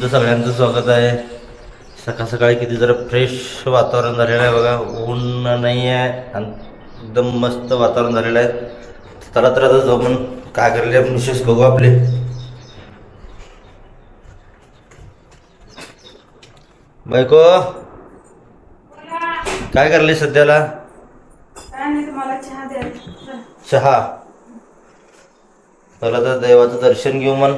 तुमचं सगळ्यांचं स्वागत आहे. सकाळ सकाळी किती जरा फ्रेश वातावरण झालेलं आहे बघा. ऊन नाही आहे आणि एकदम मस्त वातावरण झालेलं आहे. चला तर आता जाऊ पण काय करले आपण विशेष बघू आपले. बायको काय करले सध्याला? चहा. पहिला तर देवाचं दर्शन घेऊ मन.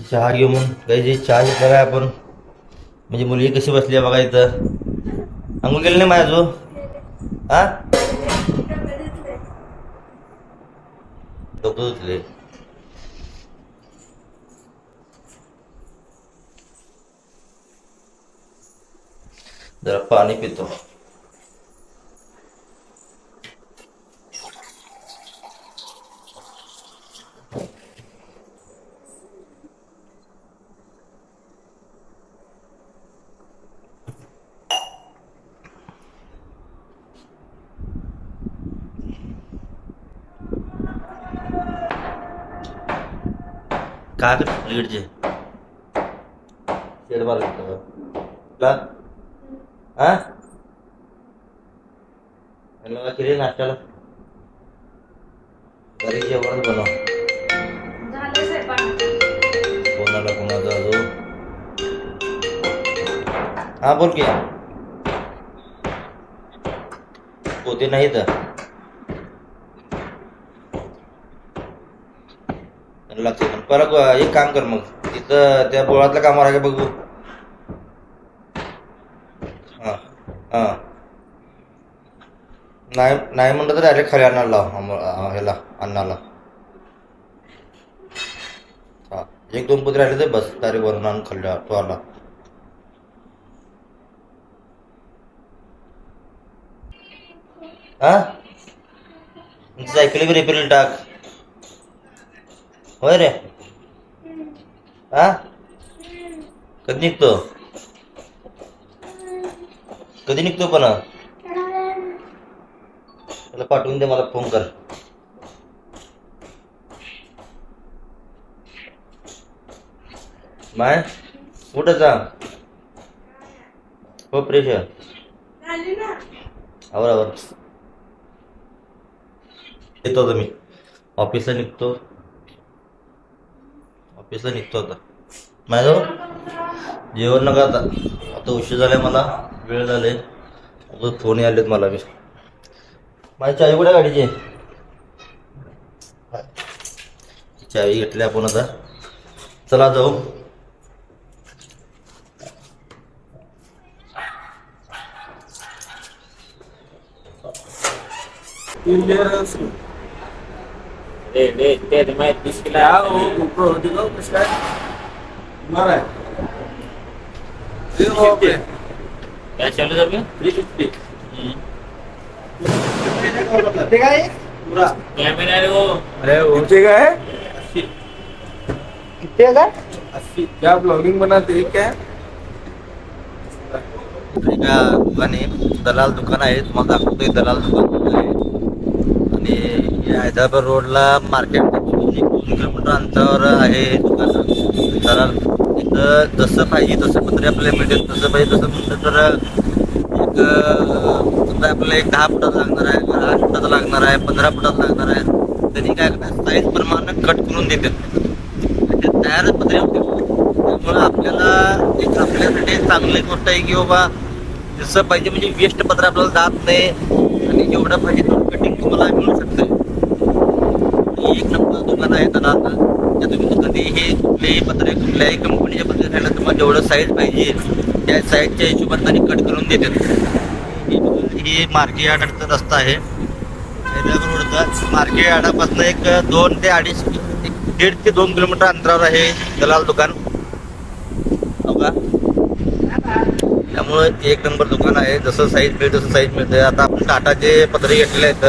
चहा घेऊ मग काही जे चहा घेतला काय आपण. म्हणजे मुलगी कशी बसली आहे बघा इथं. अंघोळ केलं नाही माझ्या जो हा डोकं धुतले. जरा पाणी पितो. काय करतो लीडचे शेड मारला हा केली नाश्त्याला घरी जेवण बनव. कोणाला कोणाचा जो हा बोल की होते नाही तर लागते. पण परत एक काम कर मग तिथं त्या बोळातल्या कामावर आहे का बघू. हां हां नाही म्हणलं तर डायरेक्ट खाली आणायला लाव ह्याला अन्नाला. हां एक दोन पुत्र राहिले तर बस तारी भरून आणून खाल्ल्या तो आला. हा सायकली बी रिपेअरला टाक. होय रे हा कधी निघतो पण त्याला पाठवून दे मला फोन कर. माय कुठं जा हो प्रेशर आवर येतो आता मी ऑफिसला निघतो आता. माझ्याजवळ जेवण नका आता उशीर झालाय मला वेळ झाले. फोन आलेत मला बी. माझी चावी कुठे गाडीची चावी घेतली आपण आता. चला जाऊ. क्या ब्लॉगिंग बनाते क्या दुकाने दलाल दुकान आहे. तुम्हाला दाखवतोय दलाल दुकान आहे. आणि हैदराबाद रोडला मार्केट 2 किलोमीटर अंतरावर आहे दुकान दलाल. इथं जसं पाहिजे तसं पत्रे आपल्याला मिळेल. तसं पाहिजे तसं म्हटलं तर समजा आपल्याला एक 10 फुटाचं लागणार आहे, 8 फुटाचं लागणार आहे, 15 फुटाचं लागणार आहे. त्यांनी काय करतात साईज प्रमाणे कट करून देतात. तयारच पत्रे होते. त्यामुळं आपल्याला एक आपल्यासाठी चांगली गोष्ट आहे की बाबा जसं पाहिजे म्हणजे वेस्ट पत्र आपल्याला जात नाही आणि जेवढं पाहिजे तेवढं कटिंग तुम्हाला मिळू शकतं. एक नंबर दुकान आहे त्याला त्या तुम्ही कधीही कुठलेही पत्रे कुठल्याही कंपनीचे पत्रे खायला तुम्हाला जेवढं साईज पाहिजे त्या साईजच्या हिशोबाने त्यांनी कट करून देतात. ही मार्केट यार्डाचा रस्ता आहे हैदराबाद रोडचा. मार्केट यार्डापासून एक 2 ते 1.5 ते 2 किलोमीटर अंतरावर आहे दलाल दुकान बघा. त्यामुळं एक नंबर दुकान आहे. जसं साईज मिळेल तसं साईज मिळते. आता आपण टाटाचे पत्रे घेतलेले आहेत.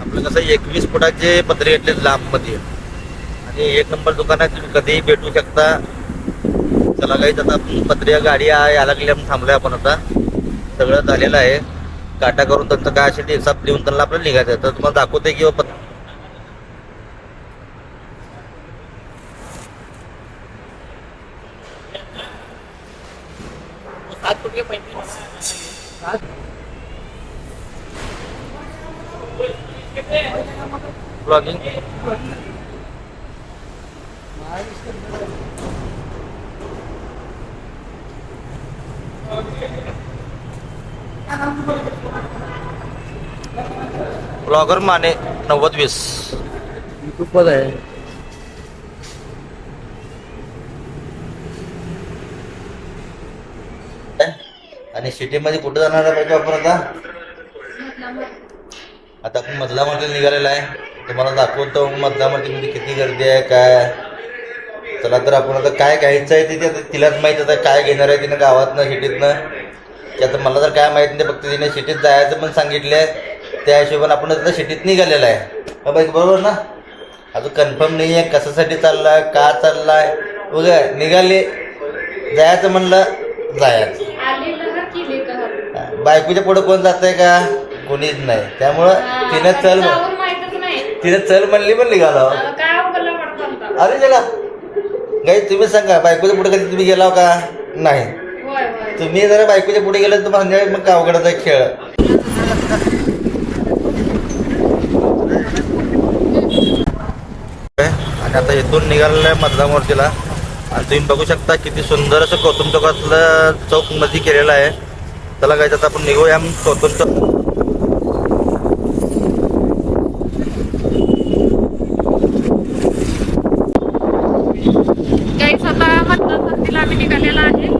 आपलं कसं 21 फुटाचे पत्रे घेतले लांबमध्ये आणि एक नंबर दुकान आहे. तुम्ही कधीही भेटू शकता. चला काहीच आता आपण पत्रिया गाडी यायला लागली आपण थांबलोय. आपण आता सगळं झालेलं आहे. काटा करून त्यांचं काय असेल ते हिसाब लिहून त्यांना आपल्याला निघायचं. तर तुम्हाला दाखवते की ब्लॉगिंग ब्लॉगर माने 90-20 यूट्यूब आहे. आणि सिटीमध्ये कुठं जाणार आहे पाहिजे आपण आता आपण मधला मध्ये निघालेला आहे. तुम्हाला दाखवतो मधला मध्ये किती गर्दी आहे काय. चला तर आपण आता काय घ्यायचं आहे ते तिलाच माहीत आता काय घेणार आहे तिनं गावातनं सिटीतनं की आता मला तर काय माहीत नाही. फक्त तिने सिटीत जायचं पण सांगितलं आहे. त्या हिशोबाने आपण आता सिटीत निघालेला आहे बाई बरोबर ना. अजून कन्फर्म नाही आहे कशासाठी चाललाय का चाललाय बघा. निघाले जायचं म्हणलं जायचं. बायकोच्या पुढे कोण जात आहे का कोणीच नाही. त्यामुळं तिनं चल म्हणली पण निघालो. अरे चला गाई तुम्ही सांगा बायकोच्या पुढे कधी तुम्ही गेला का नाही. तुम्ही जरा बायकोच्या पुढे गेलं तर संध्याकाळी मग अवघडचा खेळ. आणि आता इथून निघालेलं आहे मधला मोर्चेला. आणि तुम्ही बघू शकता किती सुंदर असं गौतम चौकातलं चौक मध्ये केलेलं आहे. चला काय आता आपण निघूया गौतम चौक. काही स्वतः मतदारसंघाला आम्ही निघालेला आहे.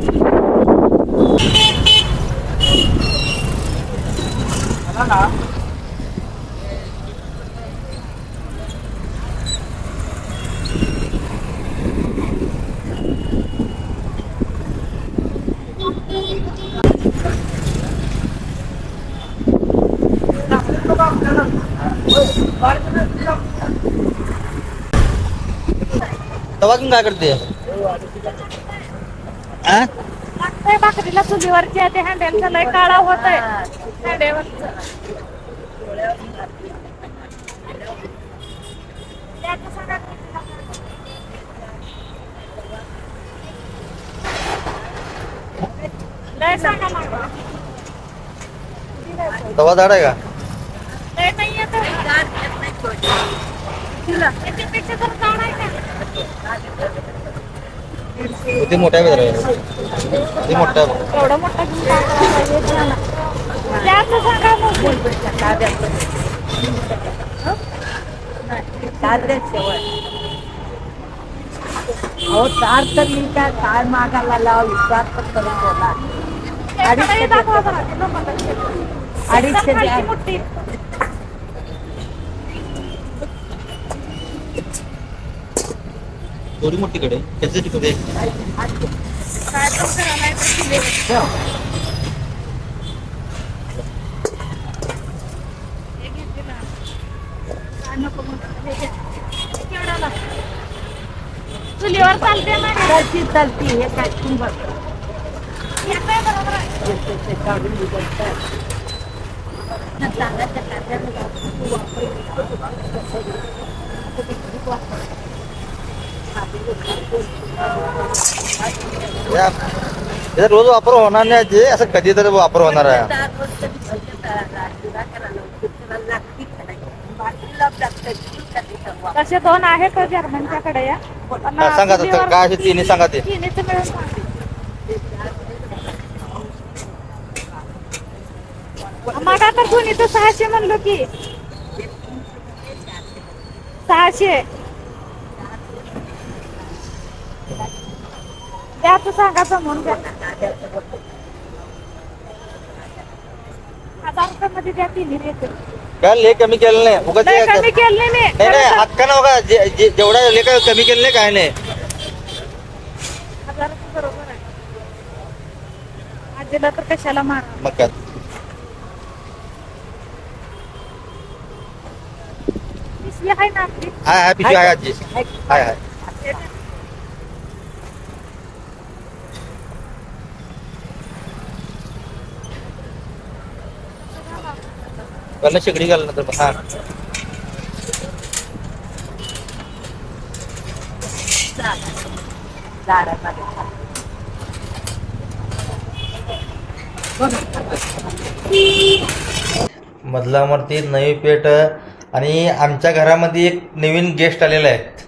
तवा काय करते लागतंय भाकरीला चुलीवरची आहे. ते हँडेलचं लय काळा होत आहे. हँडेलवरचं लय सांगा लागला. तवा झाड आहे का लय नाही येत त्याच्यापेक्षा जर जाड आहे का. किती मोठ्या किती मोठ्या एवढा मोठा घेऊन त्याचं सांगा तार तर मी काय काय मागायला लाव विचार पण करून बोला. अडीचशे द्या. मोठी थोडी मोठी कडे त्याच्यासाठी कडे काय पण करायला येतं. चुलीवर चालते ना चालती चालती हे काय तुम्ही बघ. येतंय बरोबर आहे. याचा रोज वापर होणार नाही जे असं कधीतरी वापर होणार आहे. तसे दोन आहेत जर्मनच्याकडे या सांगा तर काय असे तिन्ही सांगा ते. तिन्हीचं मिळून सांगा. मागा तर कोणी तर 600 म्हणलो की 600 त्याच सांगा जमून द्या. 1000 रुपये मध्ये द्या तिन्ही देते. काय ले कमी केलं नाही उगाच नाही कमी केलं नाही मी. नाही नाही हक्का ना बघा जेवढा ले काय कमी केलं नाही काय नाही. 1000 रुपये बरोबर आहे. आजीला तर कशाला मारा. मग काय पिशवी आहे ना आपली. हाय हाय पिशवी आहे आजी हाय हाय. कल शेगडी घाल नंतर हा मधलावरती नवी पेठ आणि आमच्या घरामध्ये एक नवीन गेस्ट आलेले आहेत.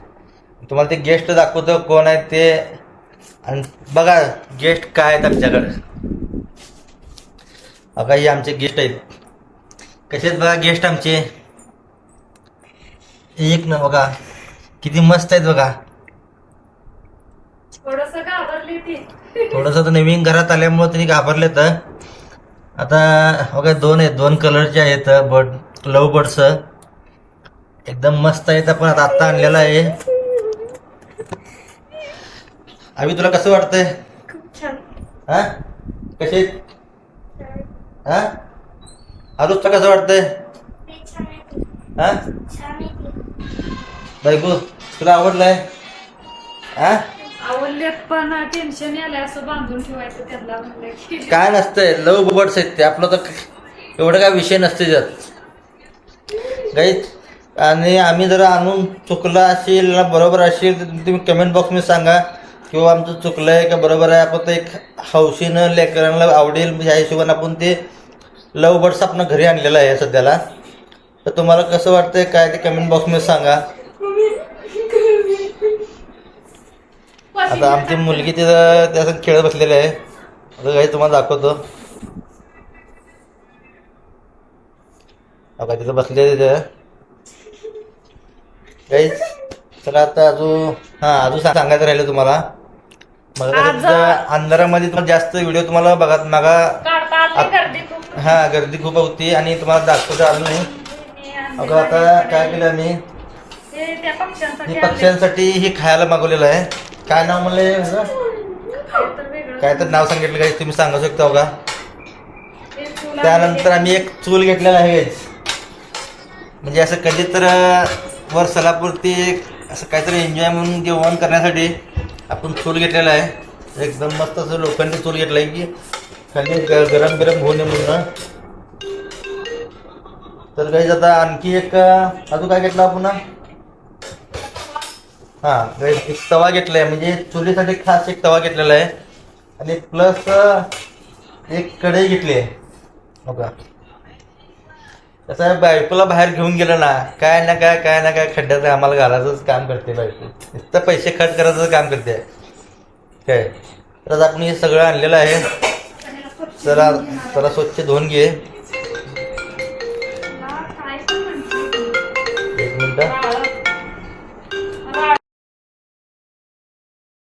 तुम्हाला ते गेस्ट दाखवतो कोण आहेत ते. आणि बघा गेस्ट काय आहेत आमच्याकडे. बघा हे आमचे गेस्ट आहेत. कसे आहेत बघा गेस्ट आमचे. एक ना बघा किती मस्त आहेत बघा. थोडस घाबरली ती. थोडंसं तर नवीन घरात आल्यामुळे त्यांनी घाबरलेत. आता बघा दोन आहेत, दोन कलरचे आहेत बर्ड, लव बर्ड्स एकदम मस्त आहेत. आपण आता आणलेला आहे. अभि तुला कसं वाटतंय? खूप छान. हा कसे हा आरुषला कसं वाटतंय? हा बायको तुला आवडलंय? हा आवडलेत पण टेन्शन आलंय असं बांधून ठेवायचं त्यांना म्हणलं की. काय नसतंय, लव बर्ड्स आहेत ते. आपलं तर एवढं काय विषय नसते त्यात गाईच. आणि आम्ही जर आणून चुकलं असेल बरोबर असेल तर तुम्ही कमेंट बॉक्समध्ये सांगा किंवा आमचं चुकलं आहे का बरोबर आहे. आपण ते एक हौशीनं लेकरांना आवडेल ह्या हिशोबाने आपण ते लव बर्ड्स आपण घरी आणलेलं आहे सध्याला. तर तुम्हाला कसं वाटतंय काय ते कमेंट बॉक्समध्ये सांगा. आता आमची मुलगी तिथं त्याचं खेळत बसलेली आहे. आता काही तुम्हाला दाखवतो. बघा तिथं बसले तिथं काही. चला आता अजून सांगायचं राहिलं तुम्हाला. मग अंधारामध्ये तुम्हाला जास्त व्हिडिओ तुम्हाला बघा मागा गर्दी खूप होती आणि तुम्हाला दाखवतो आलं नाही. अगं आता काय केलं आम्ही हे पक्ष्यांसाठी हे खायला मागवलेलं आहे. काय नाव म्हणले काय तर नाव सांगितलं काही तुम्ही सांगू शकता बघा. त्यानंतर आम्ही एक चूल घेतलेला आहे. म्हणजे असं कधी तर वर सलापुरती असं काहीतरी एन्जॉय म्हणून जेवण करण्यासाठी आपण चूल घेतलेला आहे. एकदम मस्त असं लोखंडी चूल घेतला आहे की खाली गरम होऊ नये म्हणून. तर काही आता आणखी एक अजून काय घेतला आपण एक तवा घेतलाय. म्हणजे चुलीसाठी खास एक तवा घेतलेला आहे आणि प्लस एक कढई घेतली आहे. बघा कसं आहे बायकोला बाहेर घेऊन गेलं ना काय ना काय खड्ड्यात आम्हाला घालायचंच काम करते बायको. नुसतं पैसे खर्च करायचं काम करते काय. तर आपण हे सगळं आणलेलं आहे. चला स्वच्छ धुवून घे. एक मिनिट.